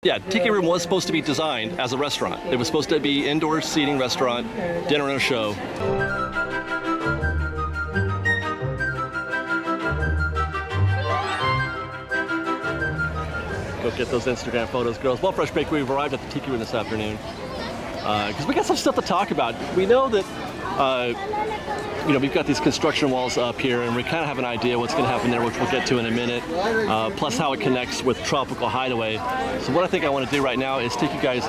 Yeah, Tiki Room was supposed to be designed as a restaurant. It was supposed to be indoor seating restaurant, dinner and a show. Go get those Instagram photos, girls. Well, Fresh Bakery, we've arrived at the Tiki Room this afternoon because we got some stuff to talk about. We know that we've got these construction walls up here, and we kind of have an idea what's going to happen there, which we'll get to in a minute, plus how it connects with Tropical Hideaway. So what I think I want to do right now is take you guys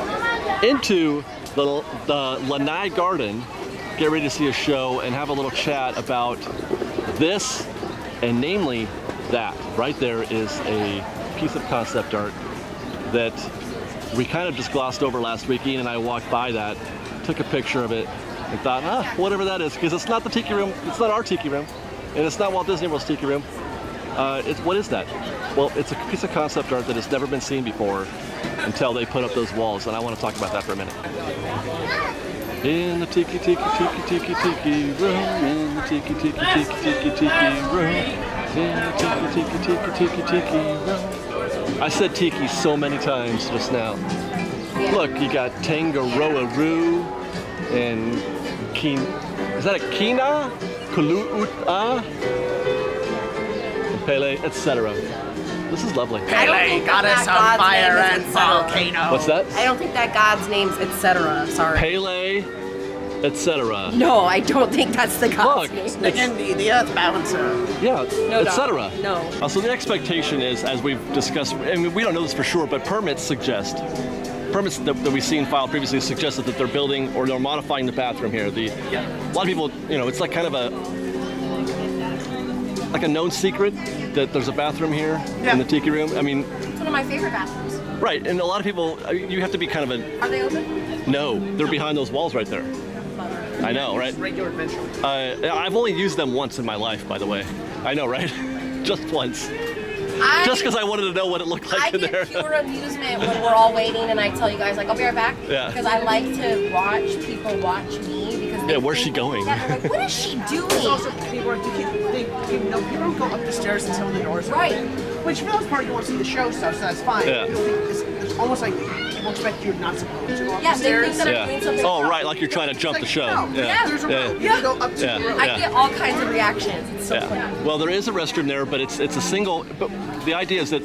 into the Lanai Garden, get ready to see a show, and have a little chat about this, and namely that. Right there is a piece of concept art that we kind of just glossed over last week. Ian and I walked by that, took a picture of it, and thought, whatever that is, because it's not the Tiki Room, it's not our Tiki Room, and it's not Walt Disney World's Tiki Room. What is that? Well, it's a piece of concept art that has never been seen before until they put up those walls, and I want to talk about that for a minute. In the Tiki Tiki Tiki Tiki Tiki Room, in the Tiki Tiki Tiki Tiki Tiki Room, in the Tiki Tiki Tiki Tiki Tiki Room. I said Tiki so many times just now. Look, you got Tangaroa-Roo and is that a Kina? Kulu'u'a? Pele, etc. This is lovely. Pele, goddess of fire and volcano. What's that? I don't think that god's name's etc. Sorry. Pele, etc. No, I don't think that's the god's name. Again, the earth balancer. Yeah, No, etc. No. So the expectation is, as we've discussed, I mean, we don't know this for sure, but permits that we've seen filed previously suggested that they're building or they're modifying the bathroom here. A lot of people, it's like kind of a known secret that there's a bathroom here in the Tiki Room. I mean, It's one of my favorite bathrooms. right, and a lot of people, you have to be kind of Are they open? no, they're behind those walls right there. I know, right? Regular adventure. I've only used them once in my life, by the way. I know, right? Just once. Just because I wanted to know what it looked like in there. I get pure amusement when we're all waiting and I tell you guys, like, I'll be right back. Yeah. Because I like to watch people watch me because they where's she going? Yeah, they're like, what is she doing? It's also people don't go up the stairs until the doors are Right. open. Which for the most part you want to see the show stuff, so that's fine. Yeah. It's almost like people expect you're not supposed to go up Yeah, the they stairs. think that I'm doing something Oh, wrong. right, like you're trying to jump the show. No, there's a room. You can go up to the room. I get all kinds of reactions. It's so funny. Well, there is a restroom there, but it's a single. But the idea is that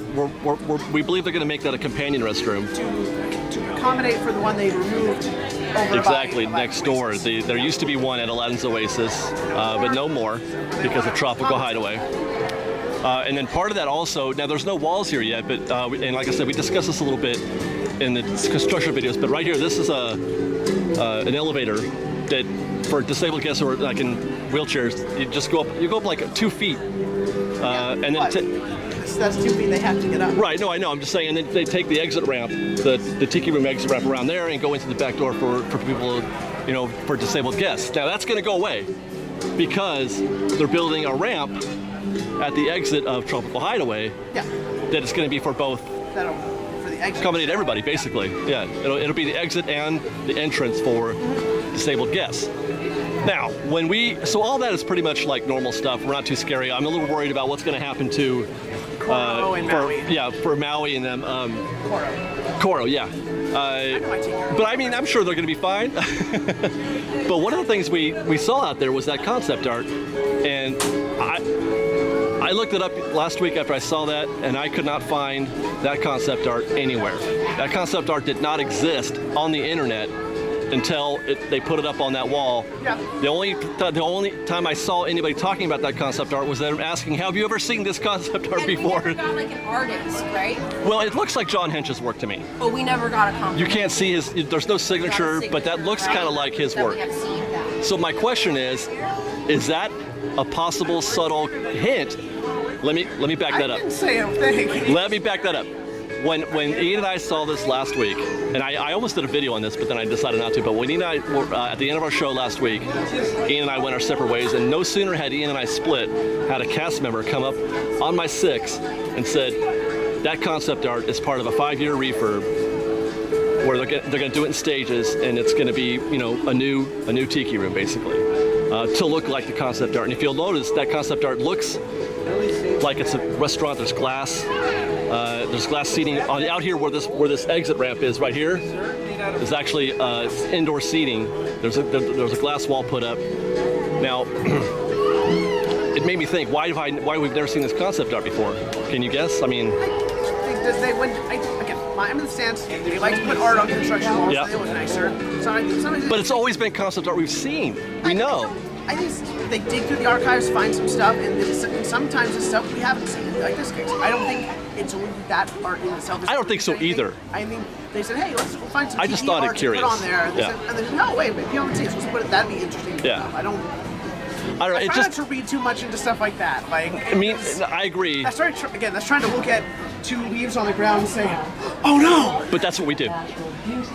we believe they're going to make that a companion restroom. To accommodate for the one they removed over Exactly, by next door. Oasis. There used to be one at Aladdin's Oasis, but no more because of Tropical Hideaway. And then part of that also, now there's no walls here yet, but and like I said, we discussed this a little bit in the construction videos, but right here, this is an elevator that for disabled guests who are like in wheelchairs, you go up like 2 feet. And then that's 2 feet they have to get up. right, no, I know. I'm just saying, and then they take the exit ramp, the Tiki Room exit ramp around there, and go into the back door for people, for disabled guests. Now that's going to go away because they're building a ramp at the exit of Tropical Hideaway. Yeah. That it's going to be for both. For the exit. Accommodate everybody, basically. Yeah, it'll be the exit and the entrance for disabled guests. Now, so all that is pretty much like normal stuff. We're not too scary. I'm a little worried about what's going to happen to for Maui and them. Koro, yeah. But I mean, I'm sure they're going to be fine. But one of the things we saw out there was that concept art, and I looked it up last week after I saw that, and I could not find that concept art anywhere. That concept art did not exist on the internet until they put it up on that wall. Yeah. The only time I saw anybody talking about that concept art was them asking, have you ever seen this concept art before? We never got like an artist, right? Well, it looks like John Hench's work to me. But we never got a compliment. You can't see there's no signature, but that looks kind of like his work. We have seen that. So my question is that a possible subtle hint? Let me back that up. I didn't say a thing. Let me back that up. When Ian and I saw this last week, and I almost did a video on this, but then I decided not to, but when Ian and I were at the end of our show last week, Ian and I went our separate ways, and no sooner had Ian and I split, had a cast member come up on my 6 and said, that concept art is part of a 5-year refurb where they're going to do it in stages, and it's going to be, a new Tiki Room, basically, to look like the concept art. And if you'll notice, that concept art looks like it's a restaurant. There's glass There's glass seating out here where this exit ramp is right here. There's actually indoor seating. There's a glass wall put up. Now, it made me think, why we've never seen this concept art before? Can you guess? I mean, Because I'm in the stance, they like to put art on construction walls, Yeah. so they look nicer. So I think sometimes but it's always been concept art we've seen. We know. I think they dig through the archives, find some stuff, and sometimes it's stuff we haven't seen, like this case. I don't think it's only that art in itself. I don't think so either. I think they said, hey, let's find some I just TV thought it art to curious. put on there. And they Yeah. said, and then, no, wait, if you haven't seen it, so let's put it, that'd be interesting. Yeah. I don't I don't know. I It try just. not to read too much into stuff like that. Like, I mean, I agree. that's trying to look at two leaves on the ground and say, oh no! But that's what we do.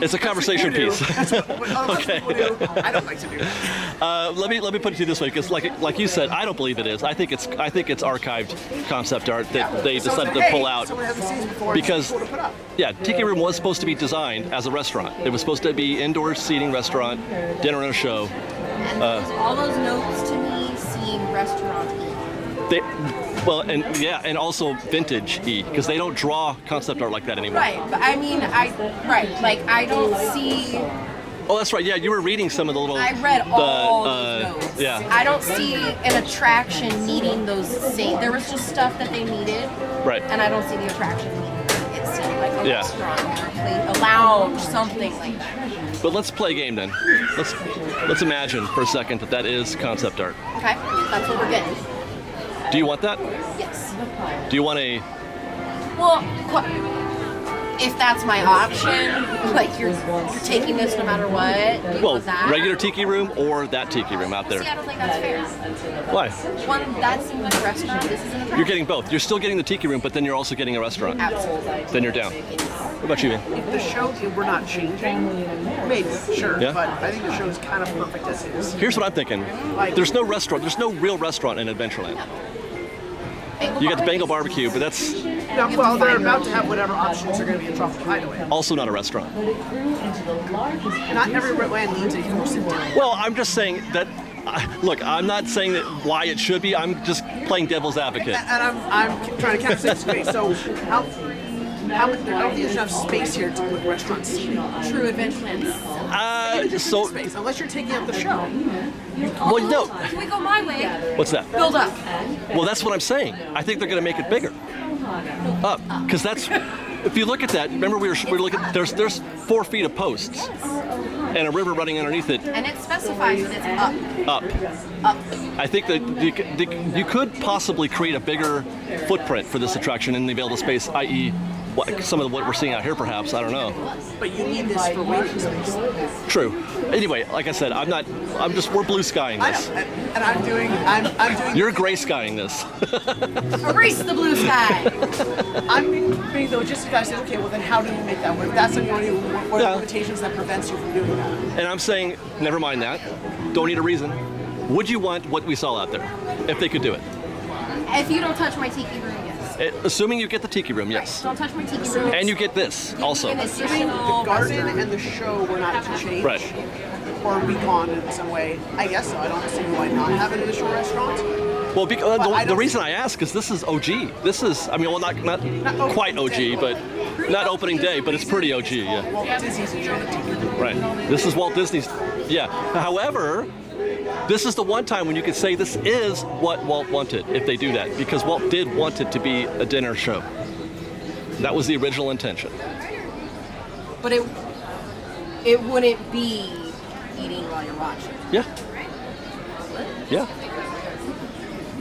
It's a conversation You do. piece. That's what other Okay. people do. I don't like to do that. Let me put it to you this way, because like you said, I don't believe it is. I think it's archived concept art that they Someone decided said, to hey, pull out. someone hasn't seen this before, Because- it's cool to put up. Yeah, Tiki Room was supposed to be designed as a restaurant. It was supposed to be indoor seating restaurant, dinner and a show. And all those notes to me seem restaurant-y. And also vintage-y, because they don't draw concept art like that anymore. Right, but I mean, I don't see. Oh, that's right. Yeah, you were reading some of the little. I read all those notes. Yeah. I don't see an attraction needing those same. There was just stuff that they needed. Right. And I don't see the attraction needing them. It seemed like a Yeah. restaurant or a place, a lounge, something like that. But let's play a game then. Let's imagine for a second that is concept art. Okay, that's what we're getting. Do you want that? Yes. Do you want a? Well, if that's my option, like you're taking this no matter what. You Well, want that? regular Tiki Room or that Tiki Room out there? See, I don't think that's fair. Why? One, that seems like a restaurant. This is an attraction. You're getting both. You're still getting the Tiki Room, but then you're also getting a restaurant. Absolutely. Then you're down. What about you, man? If the show, if we're not changing, maybe, sure. Yeah. But I think the show is kind of perfect as it is. Here's what I'm thinking. There's no restaurant. There's no real restaurant in Adventureland. You got the Bengal barbecue, but that's No, well, they're about to have whatever options are going to be in Tropical Hideaway. also not a restaurant. Not every land needs a full sit down. Well, I'm just saying that. Look, I'm not saying that why it should be. I'm just playing devil's advocate. And I'm trying to catch this space. So how I don't think there's enough space here to put restaurant seating. True Adventureland. So, Space, unless you're taking up the show. well, no. Can we go my way? What's that? Build up. Well, that's what I'm saying. I think they're going to make it bigger. Up, because that's. If you look at that, remember we were looking. There's 4 feet of posts and a river running underneath it. And it specifies that it's up. Up. I think that you could possibly create a bigger footprint for this attraction in the available space, i.e., some of what we're seeing out here, perhaps. I don't know. But you need this for waiting space. True. Anyway, like I said, we're blue skying I this. know, and I'm doing. You're gray skying this. Erase the blue sky. I'm being the logistics guy. Says, okay, well then how do you make that work? If that's something you want to do, what are Yeah. the limitations that prevents you from doing that? And I'm saying, never mind that. Don't need a reason. Would you want what we saw out there, if they could do it? If you don't touch my tiki room, yes. Assuming you get the Tiki Room, yes. Don't touch my tiki room. And you get this also. An The additional garden and the show were not to change. Right. Or be gone in some way. I guess so. I don't see why not have an additional restaurant. Well, I the don't- reason I ask is this is OG. This is, I mean, well, not quite OG, but not opening day, but it's pretty OG, yeah. Well, Disney's a joke. Right. This is Walt Disney's, yeah. However, this is the one time when you could say this is what Walt wanted if they do that, because Walt did want it to be a dinner show. That was the original intention. But it wouldn't be eating while you're watching. Yeah. Yeah.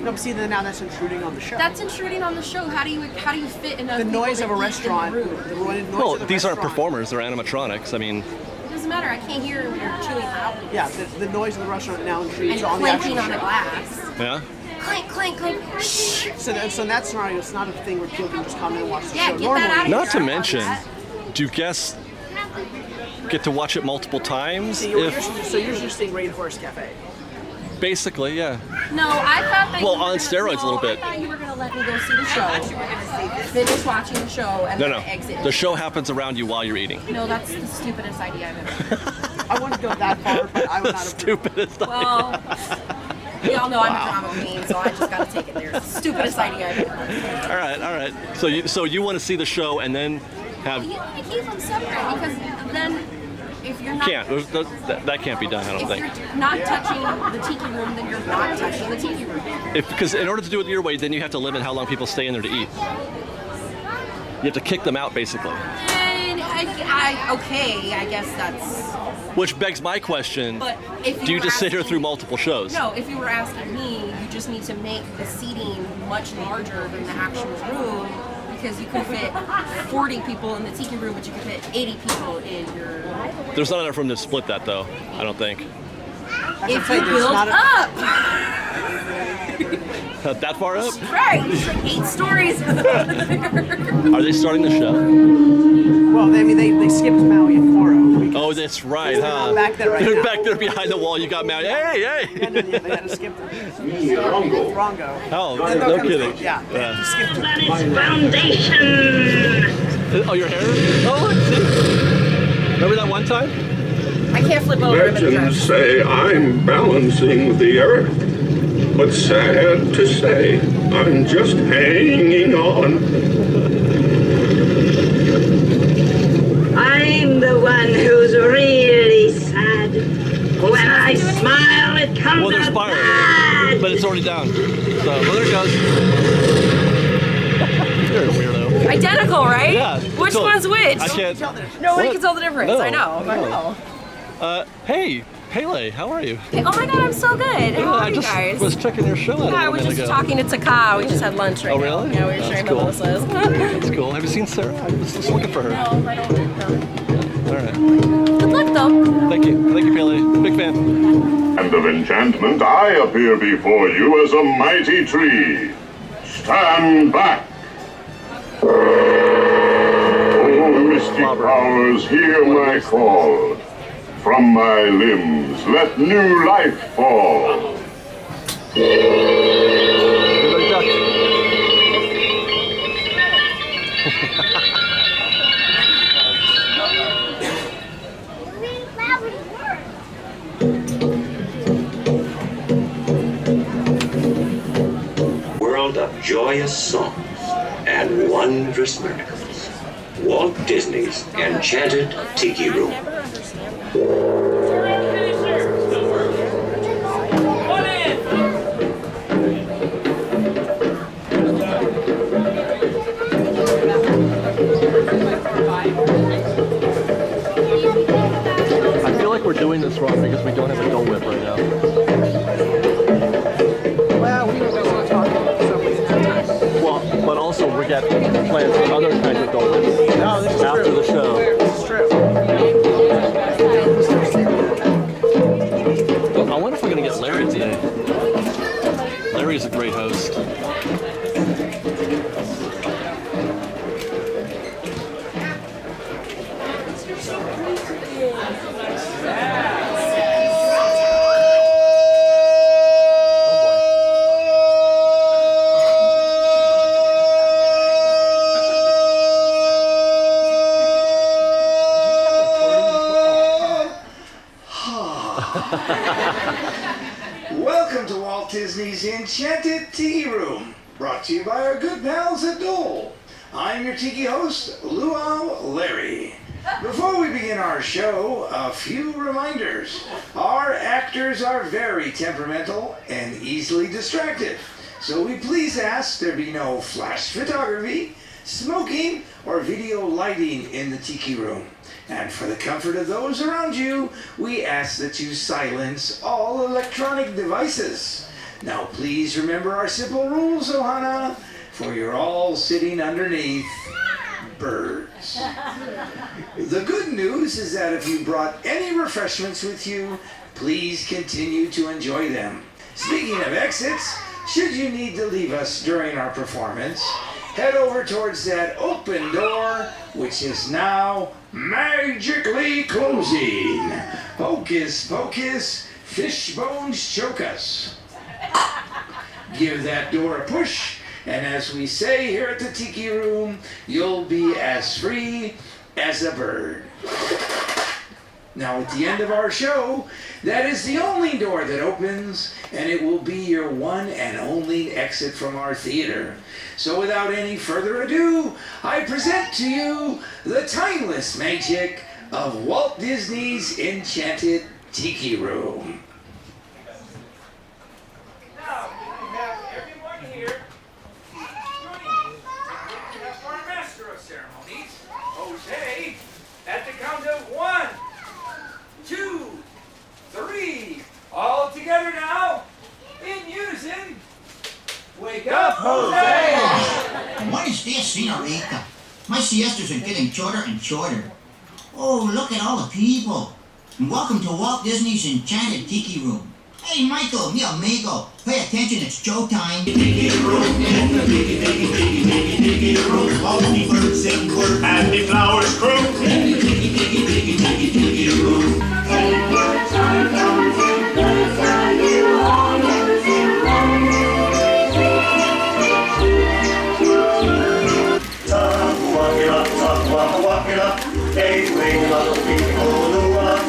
No, but see, then now that's intruding on the show. That's intruding on the show. How do you fit enough the people noise to of a eat in the restaurant. room? The noise Well, of the these aren't restaurant. performers, they're animatronics. I mean, It doesn't matter. I can't hear when you're chewing loudly. Yeah, the noise of the restaurant now intrudes And on the actual clanking on the show. glass. yeah. Clank, clank, clank. Shh. So in that scenario, it's not a thing where people can just come in and watch the Yeah, show. get Normally, that out of Not here. to I love mention, that. do guests get to watch it multiple times? so you're just saying Rainforest Cafe. Basically, yeah. No, I thought that Well, you were on gonna, steroids a little bit. I thought you were going to let me go see the show, finish watching the show, and No, then no. exit. The show happens around you while you're eating. No, that's the stupidest idea I've ever heard. I wouldn't go that far, but I would not have. Stupidest. Well, Y'all know I'm a drama queen, so I just gotta take it there. It's the stupidest idea I've ever heard. All right. So you want to see the show and then have... You keep them separate because then if you're not... That can't be done, I don't think. If you're not touching the Tiki Room, then you're not touching the Tiki Room. Because in order to do it your way, then you have to limit how long people stay in there to eat. You have to kick them out, basically. And okay, I guess that's... Which begs my question, But if do you were just sit here asking- through multiple shows? No, if you were asking me, you just need to make the seating much larger than the actual room because you could fit 40 people in the Tiki Room, but you could fit 80 people in your... There's not enough room to split that, though, I don't think. If you build up! That far up? Right, it's like 8 stories. Are they starting the show? Well, I mean, they skipped Maui and Koro. Oh, that's right, huh? Back there right They're now. back there behind the wall. You got mad. Hey! Yeah, they had to skip them. Rongo. Oh, Then no they'll come kidding. through. Yeah, they had to skip them. Foundation. Oh, your hair? Oh, look, see? Remember that one time? I can't flip over him in the Legends dress. say I'm balancing the earth, but sad to say, I'm just hanging on. I'm the one who's really sad. When I smile, it comes Well, there's out fire, bad. but it's already down. So, well, there it goes. You're a weirdo. Identical, right? Yeah. Which so- one's which? I can't. Nobody What? can tell the difference. No, I know. I no. know. Hey, Pele, how are you? Hey, oh my god, I'm so good. How are I you just guys? was checking your show out Yeah, I a was minute just ago. talking to Taka. We just had lunch right Oh, now. really? Yeah, we were That's sharing cool. mimosas. That's cool. Have you seen Sarah? I was just looking for her. No, I don't know. All right. Good luck though. Thank you, Pele. Big fan. Hand of enchantment, I appear before you as a mighty tree. Stand back. Oh, mystic powers, hear my call. From my limbs, let new life fall. Everybody duck. World of joyous songs and wondrous miracles. Walt Disney's Enchanted Tiki Room. I feel like we're doing this wrong because we don't have a Dole Whip right now. Well, we were going to talk about something that time. Well, but also we got plans for other kinds of Dole Whips No, this is after true. the show. This is true. I wonder if we're gonna get Larry today. Larry's a great host. Welcome to Walt Disney's Enchanted Tiki Room, brought to you by our good pals at Dole. I'm your Tiki host, Luau Larry. Before we begin our show, a few reminders. Our actors are very temperamental and easily distracted, so we please ask there be no flash photography, smoking, or video lighting in the Tiki Room. And for the comfort of those around you, we ask that you silence all electronic devices. Now please remember our simple rules, Ohana, for you're all sitting underneath birds. The good news is that if you brought any refreshments with you, please continue to enjoy them. Speaking of exits, should you need to leave us during our performance, head over towards that open door, which is now magically closing. Hocus pocus, fish bones choke us. Give that door a push, and as we say here at the Tiki Room, you'll be as free as a bird. Now, at the end of our show, that is the only door that opens, and it will be your one and only exit from our theater. So without any further ado, I present to you the timeless magic of Walt Disney's Enchanted Tiki Room. Now, we have everyone here joining me. We have our master of ceremonies, Jose, at the count of 1, 2, 3. All together now, in unison. Wake up, Jose! What is this, senorita? My siestas are getting shorter and shorter. Oh, look at all the people. And welcome to Walt Disney's Enchanted Tiki Room. Hey, Michael, mi amigo, pay attention, it's showtime. Tiki Room, in the Tiki Room. All the birds sing word and the flowers grow. Tiki Room. Take your time, don't take this, and you always in walk it up, hey, wake up, people who are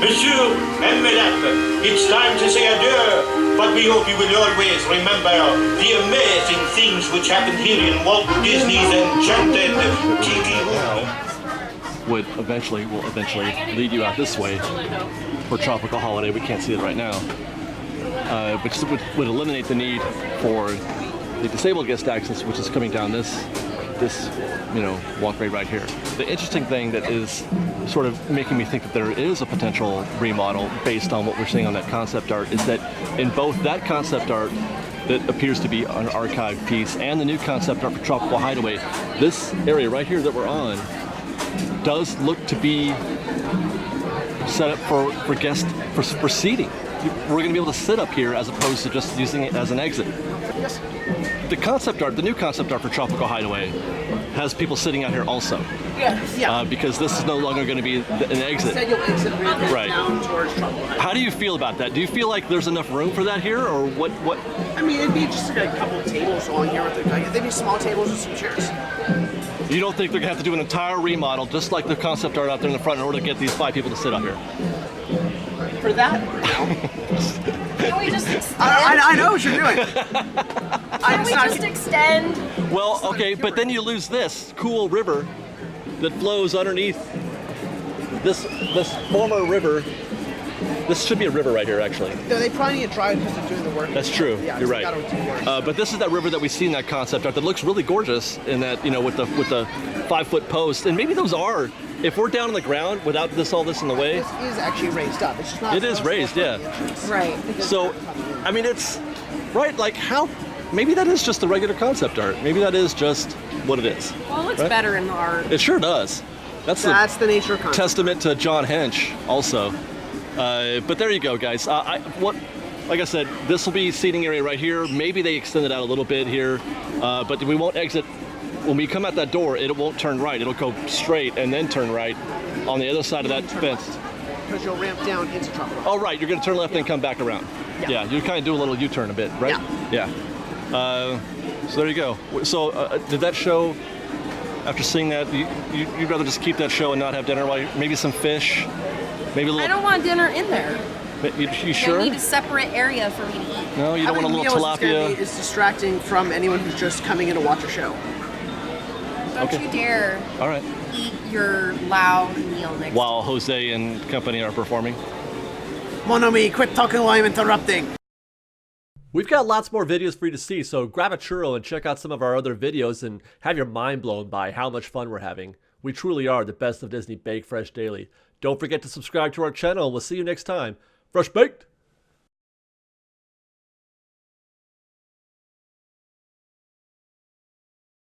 Monsieur and Madame, it's time to say adieu, but we hope you will always remember the amazing things which happen here in Walt Disney's Enchanted Tiki Room. Will eventually lead you out this way for Tropical Holiday. We can't see it right now, which would eliminate the need for the disabled guest access, which is coming down this walkway right here. The interesting thing that is sort of making me think that there is a potential remodel based on what we're seeing on that concept art is that in both that concept art that appears to be an archive piece and the new concept art for Tropical Hideaway, this area right here that we're on does look to be set up for guest for seating. We're going to be able to sit up here as opposed to just using it as an exit. The concept art, the new concept art for Tropical Hideaway, has people sitting out here also. Yeah. Because this is no longer going to be an exit. Instead, you'll exit right down towards Tropical Hideaway. How do you feel about that? Do you feel like there's enough room for that here, or what? I mean, it'd be just like a couple of tables along here with they'd be small tables with some chairs. You don't think they're going to have to do an entire remodel, just like the concept art out there in the front, in order to get these 5 people to sit up here? For that? Can we just extend? I know what you're doing. Can we just extend? Well, okay, but then you lose this cool river that flows underneath this former river. This should be a river right here, actually. No, they probably need to dry it because they're doing the work. That's true. Yeah, you're right. But this is that river that we see in that concept art that looks really gorgeous in that, with the 5-foot post. And maybe those are, if we're down on the ground without all this in the way. This is actually raised up. It's just not. It is raised, yeah. Right. So, I mean, it's right. Like how? Maybe that is just the regular concept art. Maybe that is just what it is. Well, it looks right? better in the art. It sure does. That's the nature of concept. Testament to John Hench, also. But there you go, guys. Like I said, this will be seating area right here. Maybe they extend it out a little bit here, but we won't exit. When we come out that door, it won't turn right. It'll go straight and then turn right on the other side of that fence. Because you'll ramp down into Tropical. Oh, right. You're going to turn left and come back around. Yeah. You kind of do a little U-turn a bit, right? Yeah. So there you go. So did that show? After seeing that, you'd rather just keep that show and not have dinner? Maybe some fish. Maybe a little. I don't want dinner in there. You sure? I need a separate area for me to eat. No, you don't want a little tilapia? It's distracting from anyone who's just coming in to watch a show. Don't you dare All right. eat your loud meal next While Jose and company are performing. Mon ami, quit talking while I'm interrupting. We've got lots more videos for you to see, so grab a churro and check out some of our other videos and have your mind blown by how much fun we're having. We truly are the best of Disney Bake Fresh Daily. Don't forget to subscribe to our channel, and we'll see you next time. Fresh Baked!